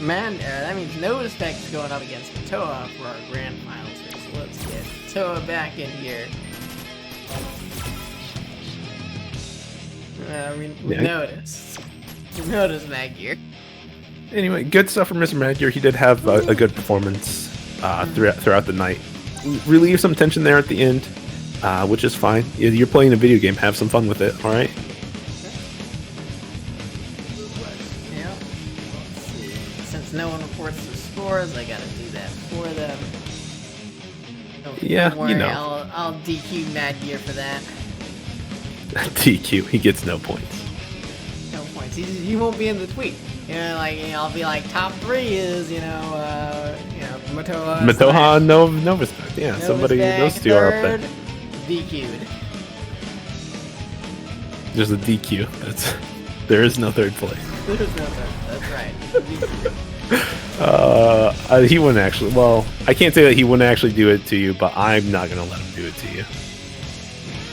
Man, that means no respect going up against Mataoja for our grand finals. So let's get Mataoja back in here. We noticed. We noticed Magyar. Anyway, good stuff from Mr. Magyar. He did have a good performance throughout the night. Relieve some tension there at the end, which is fine. You're playing a video game. Have some fun with it, all right? Yeah. Since no one reports the scores, I gotta do that for them. Yeah, don't worry, you know. I'll DQ Magyar for that. DQ. He gets no points. No points. He won't be in the tweet. I'll be like, top 3 is, Mataoja. Mataoja, no respect. Yeah, no somebody, respect. those two are up there. DQ'd. There's a DQ. There is no third place. There's no third. That's right. He wouldn't actually. Well, I can't say that he wouldn't actually do it to you, but I'm not gonna let him do it to you.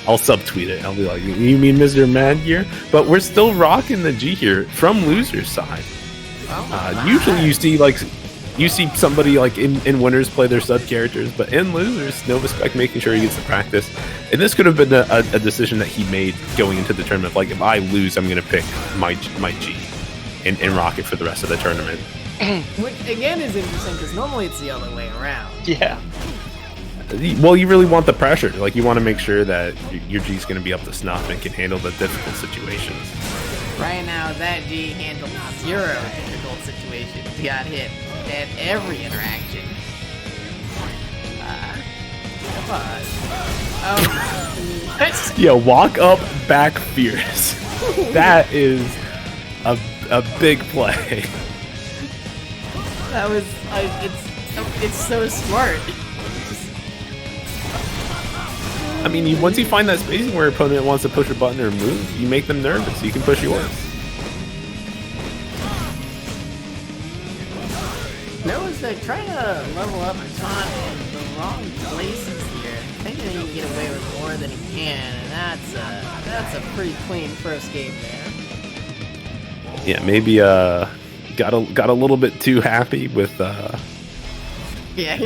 I'll subtweet it. I'll be like, you mean Mr. Magyar? But we're still rocking the G here from loser's side. Usually you see somebody like in winners play their sub characters, but in losers, no respect making sure he gets the practice. And this could have been a decision that he made going into the tournament. Like, if I lose, I'm gonna pick my G and rock it for the rest of the tournament. Which again is interesting because normally it's the other way around. Yeah. Well, you really want the pressure. Like, you want to make sure that your G's going to be up to snuff and can handle the difficult situations. Right now, that G handled 0 difficult situations. He got hit at every interaction. Yeah, walk up, back fierce. That is a big play. That was it's so smart. I mean, once you find that spacing where your opponent wants to push a button or move, you make them nervous. You can push yours. Noah's trying to level up Mataoja in the wrong places here, thinking he can get away with more than he can, and that's a pretty clean first game there. Yeah, maybe got a little bit too happy with the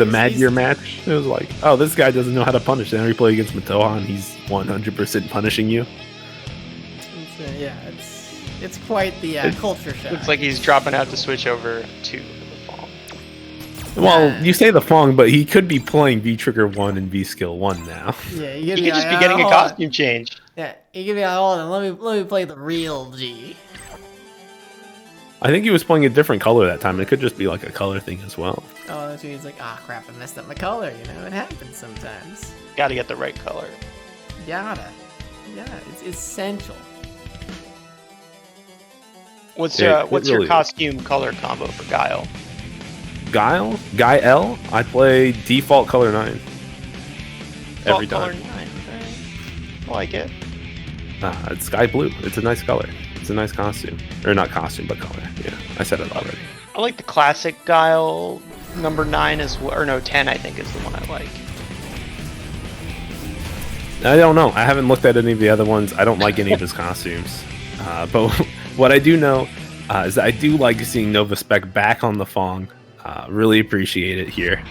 Magyar match. It was like, oh, this guy doesn't know how to punish. Now you play against Mataoja and he's 100% punishing you. It's quite the culture shock. Looks like he's dropping out to switch over to the Fong. Well, you say the Fong, but he could be playing V-Trigger 1 and V-Skill 1 now. Yeah, he could just be getting a costume change. Yeah, he could be like, hold on, let me play the real G. I think he was playing a different color that time. It could just be like a color thing as well. Oh, that's where he's like, crap, I messed up my color, it happens sometimes. Gotta get the right color. Gotta. Yeah, it's essential. What's really your costume color combo for Guile? Guile? I play default color 9. Every time. Color 9, okay. I like it. It's sky blue. It's a nice color. It's a nice costume. Or not costume, but color. Yeah, I said it already. I like the classic Guile number 9 as well, or no, 10 I think is the one I like. I don't know. I haven't looked at any of the other ones. I don't like any of his costumes. But what I do know is that I do like seeing Nova Spec back on the Fong. Really appreciate it here.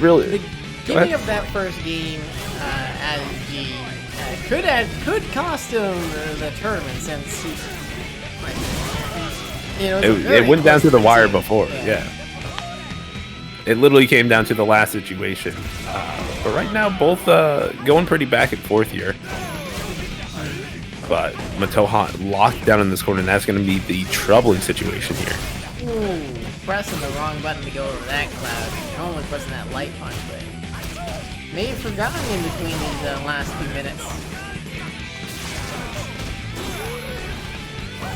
Really. The beginning of that first game as G could cost him the tournament since it went down to the wire before. Yeah. It literally came down to the last situation. But right now, both going pretty back and forth here. But Mataoja locked down in this corner, and that's going to be the troubling situation here. Ooh, pressing the wrong button to go over that cloud. Only pressing that light punch, but may have forgotten in between these last few minutes.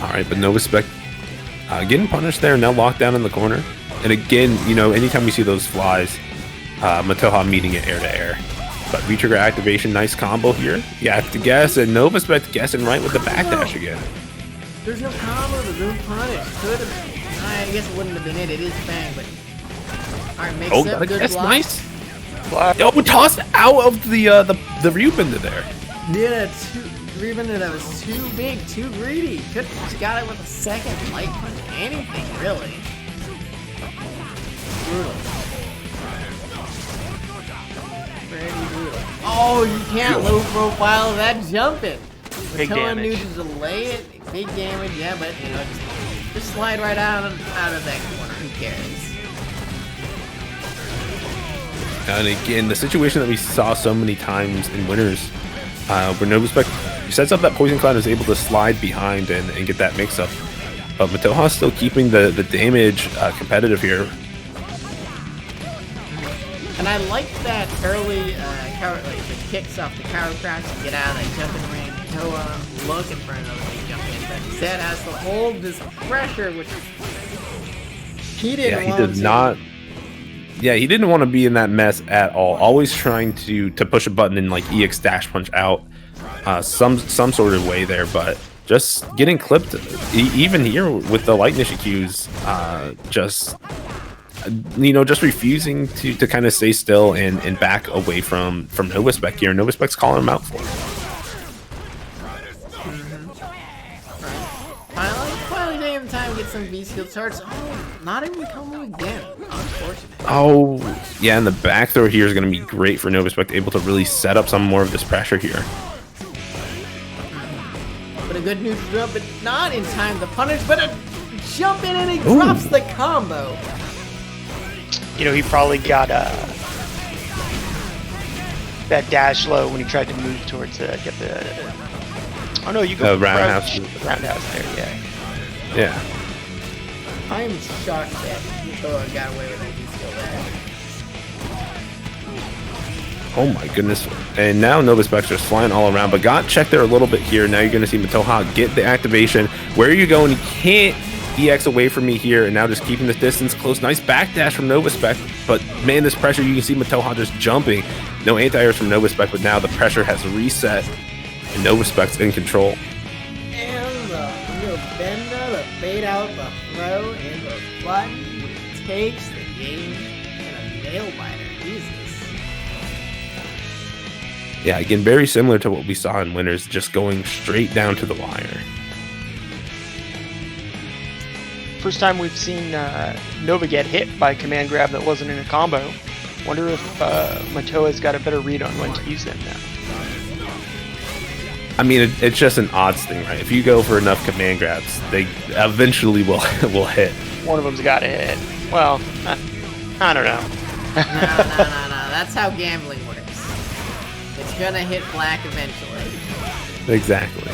Alright, but Nova Spec getting punished there, now locked down in the corner. And again, anytime you see those flies, Mataoja meeting it air to air. But V-Trigger activation, nice combo here. You have to guess, and Nova Spec guessing right with the backdash again. There's no combo, there's no punish. Could have. I guess it wouldn't have been it. It is Fang, but. Alright, makes up. Good that's block. nice. Oh, tossed out of the Ryu into there. Yeah, rebender that was too big, too greedy. Could've just got it with a second light punch. Anything, really. Brutal. Pretty brutal. Oh, you can't low profile that jumping. Big Mataoja knew damage. to delay it. Big damage, yeah, but you know, just slide right out of that corner. Who cares? And again, the situation that we saw so many times in winners, where Novuspec sets up that Poison Cloud and is able to slide behind and get that mix-up. But Mataoja still keeping the damage competitive here. And I like that early, the kicks off the chiropractor to get out of that jumping range. Mataoja looking for another big jump in, but instead has to hold this pressure, which he didn't want to. He did not. Yeah, he didn't want to be in that mess at all. Always trying to push a button and like EX dash punch out some sort of way there, but just getting clipped. Even here with the light Nishiku's, just refusing to kind of stay still and back away from Novuspec here. Novuspec's calling him out for it. Finally taking the time to get some V-skill charts. Oh, not even combo again. Unfortunate. Oh, yeah, and the back throw here is going to be great for Novuspec, able to really set up some more of this pressure here. But a good neutral drop, but not in time to punish, but a jump in and he drops the combo. You know, he probably got that dash low when he tried to move towards get the. Oh no, you go roundhouse. Roundhouse there, yeah. Yeah. I'm shocked that Mataoja got away with that V-skill there. Oh my goodness. And now Novuspec's just flying all around, but got checked there a little bit here. Now you're going to see Mataoja get the activation. Where are you going? You can't EX away from me here, and now just keeping the distance close. Nice backdash from Novuspec, but man, this pressure, you can see Mataoja just jumping. No anti-airs from Novuspec, but now the pressure has reset, and Novuspec's in control. And the real bender, the fade out, the throw, and the button takes the game in a nail biter. Jesus. Yeah, again, very similar to what we saw in winners, just going straight down to the wire. First time we've seen Nova get hit by a command grab that wasn't in a combo. Wonder if Mataoja's got a better read on when to use them now. I mean, it's just an odds thing, right? If you go for enough command grabs, they eventually will hit. One of them's got to hit. Well, I don't know. No. That's how gambling works. It's gonna hit black eventually. Exactly.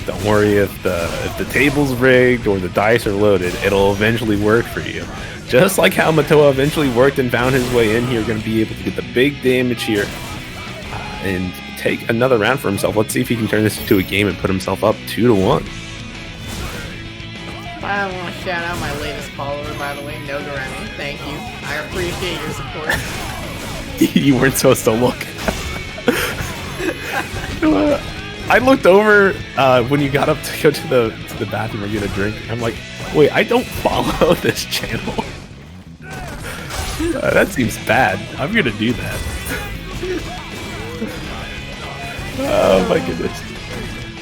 Don't worry if the table's rigged or the dice are loaded, it'll eventually work for you. Just like how Mataoja eventually worked and found his way in here, going to be able to get the big damage here and take another round for himself. Let's see if he can turn this into a game and put himself up 2-1. I want to shout out my latest follower, by the way, Nogaremi. Thank you. I appreciate your support. You weren't supposed to look. I looked over when you got up to go to the bathroom or get a drink. I'm like, wait, I don't follow this channel. That seems bad. I'm gonna do that. Oh my goodness.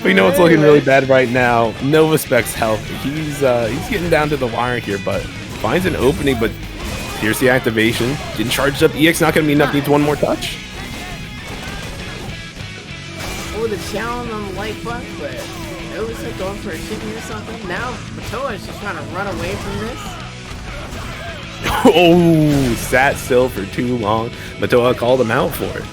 We know it's looking really bad right now. Novuspec's health. He's getting down to the wire here, but finds an opening. But here's the activation. Getting charged up. EX not gonna be enough. Needs one more touch. Oh, the challenge on the light punch, but Novuspec going for a chicken or something. Now Mataoja's just trying to run away from this. Oh, sat still for too long. Mataoja called him out for it.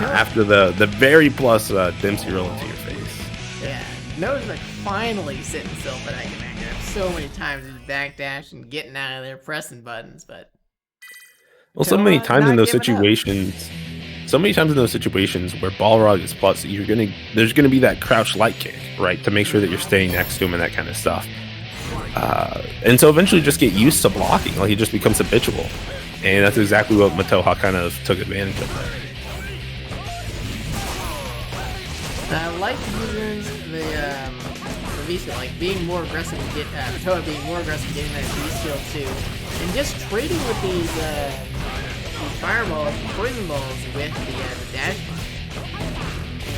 After the very plus Dempsey roll into your face. Yeah, Novuspec finally sitting still for that command grab. So many times he's backdash and getting out of there, pressing buttons, but well, so many times in those situations. So many times in those situations where Balrog is plus, there's gonna be that crouch light kick, right, to make sure that you're staying next to him and that kind of stuff. And so eventually just get used to blocking, like he just becomes habitual, and that's exactly what Mataoja kind of took advantage of there. I like using the V-skill, like being more aggressive and Mataoja being more aggressive getting that V-skill too, and just trading with these fireballs and poison balls with the dash punch.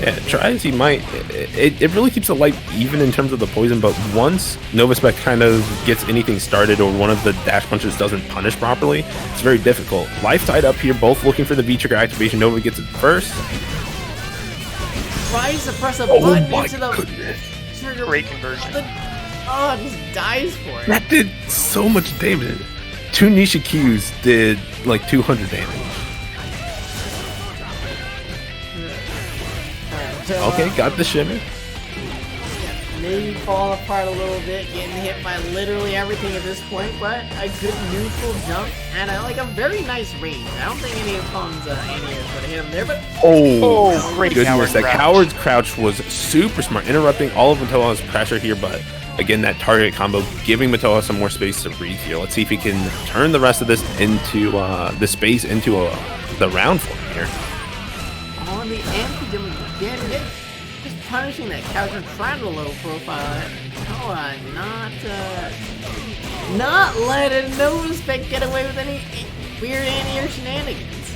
Yeah, try as he might, it really keeps the light even in terms of the poison, but once Novaspec kind of gets anything started or one of the dash punches doesn't punish properly, it's very difficult. Life tied up here, both looking for the V-trigger activation. Nova gets it first. Tries to press a button into the goodness. trigger. Great conversion. Oh, it just dies for it. That did so much damage. 2 Nisha Qs did like 200 damage. Okay, got the shimmy. Maybe fall apart a little bit, getting hit by literally everything at this point, but a good neutral jump and a very nice range. I don't think any of Pong's anti-airs would have hit him there, but oh great goodness, that crouch. coward's crouch was super smart, interrupting all of Mataoja's pressure here, but again, that target combo giving Mataoja some more space to breathe here. Let's see if he can turn the rest of this into the space into the round for him here. On the anti-jump again, just punishing that character, trying to low profile it. Not letting Novaspec get away with any weird anti-air shenanigans.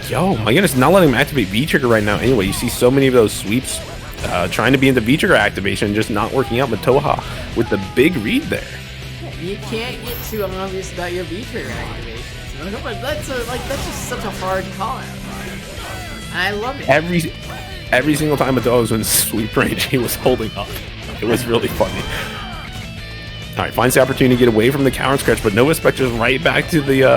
Yo, my goodness, not letting him activate V-Trigger right now. Anyway, you see so many of those sweeps trying to be into V-Trigger activation, just not working out. Mataoja with the big read there. You can't get too obvious about your V-Trigger activation. That's just such a hard call out. I love it. Every single time Mataoja was in sweep range, he was holding up. It was really funny. All right, finds the opportunity to get away from the counter scratch, but Novaspec just right back to the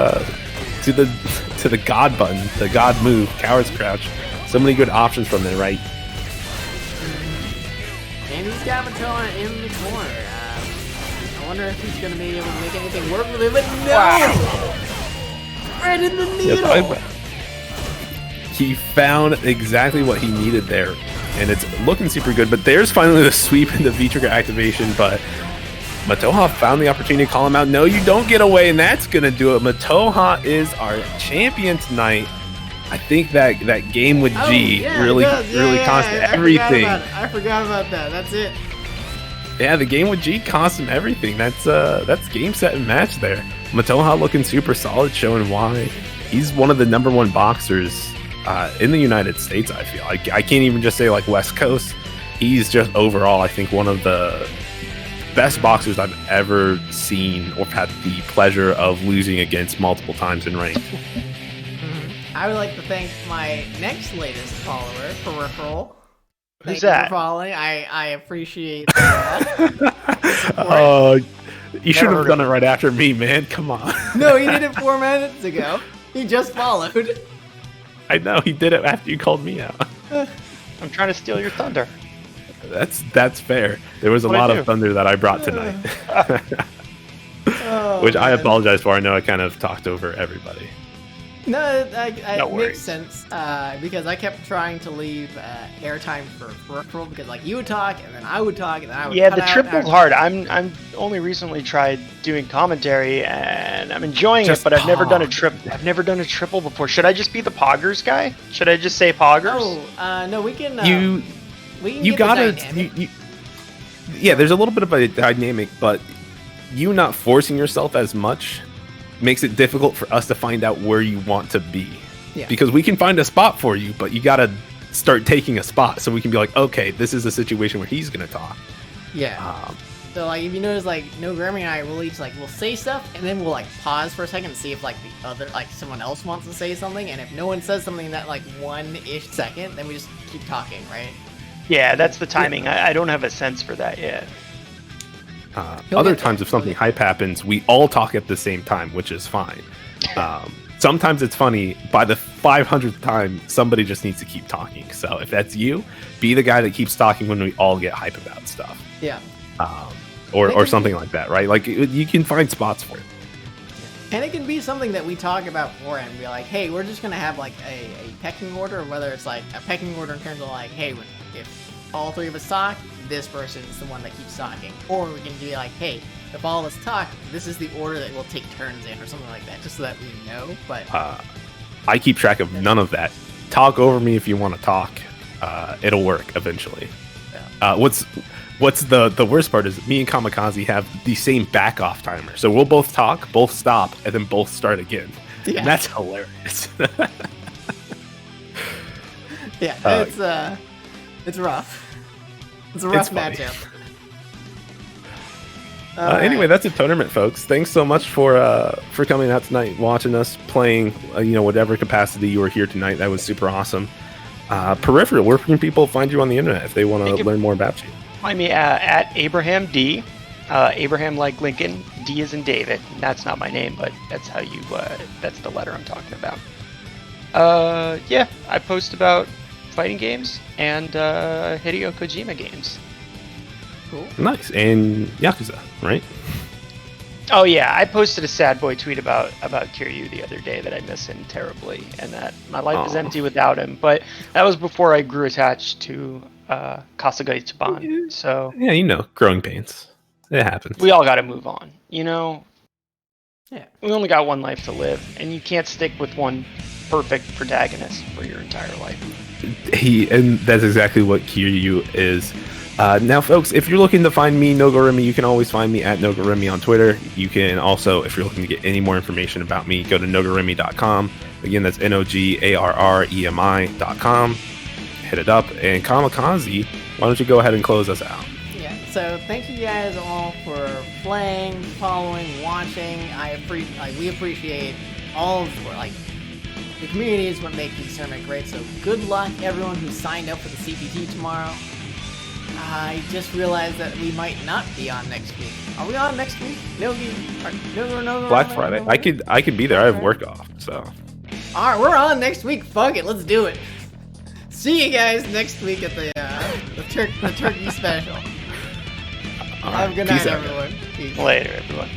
God button, the God move, coward's crouch. So many good options from there, right? And he's got Mataoja in the corner. I wonder if he's going to be able to make anything work with it, but no! Wow. Right in the needle! Yes, he found exactly what he needed there, and it's looking super good, but there's finally the sweep into V-Trigger activation, but Mataoja found the opportunity to call him out. No, you don't get away, and that's going to do it. Mataoja is our champion tonight. I think that game with G really cost everything. I forgot about that. That's it. Yeah, the game with G cost him everything. That's game, set, and match there. Mataoja looking super solid, showing why he's one of the #1 boxers in the United States. I feel I can't even just say like West Coast. He's just overall, I think, one of the best boxers I've ever seen or had the pleasure of losing against multiple times in rank. I would like to thank my next latest follower, Peripheral. Who's Thank you that? for following. I appreciate that. You should have done it right after me, man. Come on. No, he did it 4 minutes ago. He just followed. I know, he did it after you called me out. I'm trying to steal your thunder. That's fair. There was a lot of thunder that I brought tonight. Which I apologize for. I know I kind of talked over everybody. No, No it worries. makes sense because I kept trying to leave airtime for Peripheral because you would talk and then I would talk and then I would Yeah, cut the out triple's hard. I'm only recently tried doing commentary and I'm enjoying it, but I've never done a triple before. Should I just be the Poggers guy? Should I just say Poggers? No, we can. You get gotta. the dynamic. Yeah, there's a little bit of a dynamic, but you not forcing yourself as much makes it difficult for us to find out where you want to be. Yeah. Because we can find a spot for you, but you gotta start taking a spot so we can be like, okay, this is a situation where he's gonna talk. Yeah. So like if you notice like No Grammy and I will each we'll say stuff and then we'll pause for a second and see if the other someone else wants to say something, and if no one says something in that 1-ish second, then we just keep talking, right? Yeah, that's the timing. I don't have a sense for that yet. Other times if something hype happens, we all talk at the same time, which is fine. Sometimes it's funny, by the 500th time, somebody just needs to keep talking. So if that's you, be the guy that keeps talking when we all get hype about stuff. Yeah. Or something like that, right? Like, you can find spots for it. And it can be something that we talk about beforehand and be like, hey, we're just going to have a pecking order, whether it's a pecking order in terms of hey, if all three of us talk, this person is the one that keeps talking. Or we can be hey, if all of us talk, this is the order that we'll take turns in or something like that, just so that we know. But I keep track of none of that. Talk over me if you want to talk. It'll work eventually. Yeah. What's the worst part is me and Kamikaze have the same back off timer. So we'll both talk, both stop, and then both start again. Yeah. And that's hilarious. Yeah, it's rough. It's a rough funny. matchup. Anyway, that's a tournament, folks. Thanks so much for coming out tonight, watching us playing. Whatever capacity you were here tonight, that was super awesome. Peripheral, where can people find you on the internet if they want to learn more about you? Find me at Abraham D. Abraham like Lincoln. D is in David. That's not my name, but that's how you. That's the letter I'm talking about. Yeah, I post about fighting games and Hideo Kojima games. Cool. Nice. And Yakuza, right? Oh yeah, I posted a sad boy tweet about Kiryu the other day that I miss him terribly, and that my life is empty without him. But that was before I grew attached to Kasuga Ichiban. So yeah, growing pains. It happens. We all got to move on. Yeah. We only got one life to live, and you can't stick with one perfect protagonist for your entire life. And that's exactly what Kiryu is. Now, folks, if you're looking to find me, Nogoremi, you can always find me at Nogoremi on Twitter. You can also, if you're looking to get any more information about me, go to nogoremi.com. Again, that's NOGARREMI.com. Hit it up. And Kamikaze, why don't you go ahead and close us out? Yeah, so thank you guys all for playing, following, watching. We appreciate all of the community is what makes this tournament great. So good luck everyone who signed up for the CPT tomorrow. I just realized that we might not be on next week. Are we on next week? No. Black Friday. I could be there. I have work off. So. All right, we're on next week. Fuck it, let's do it. See you guys next week at the turkey special. All right, have a good night, peace out. everyone. Peace. Later, everyone.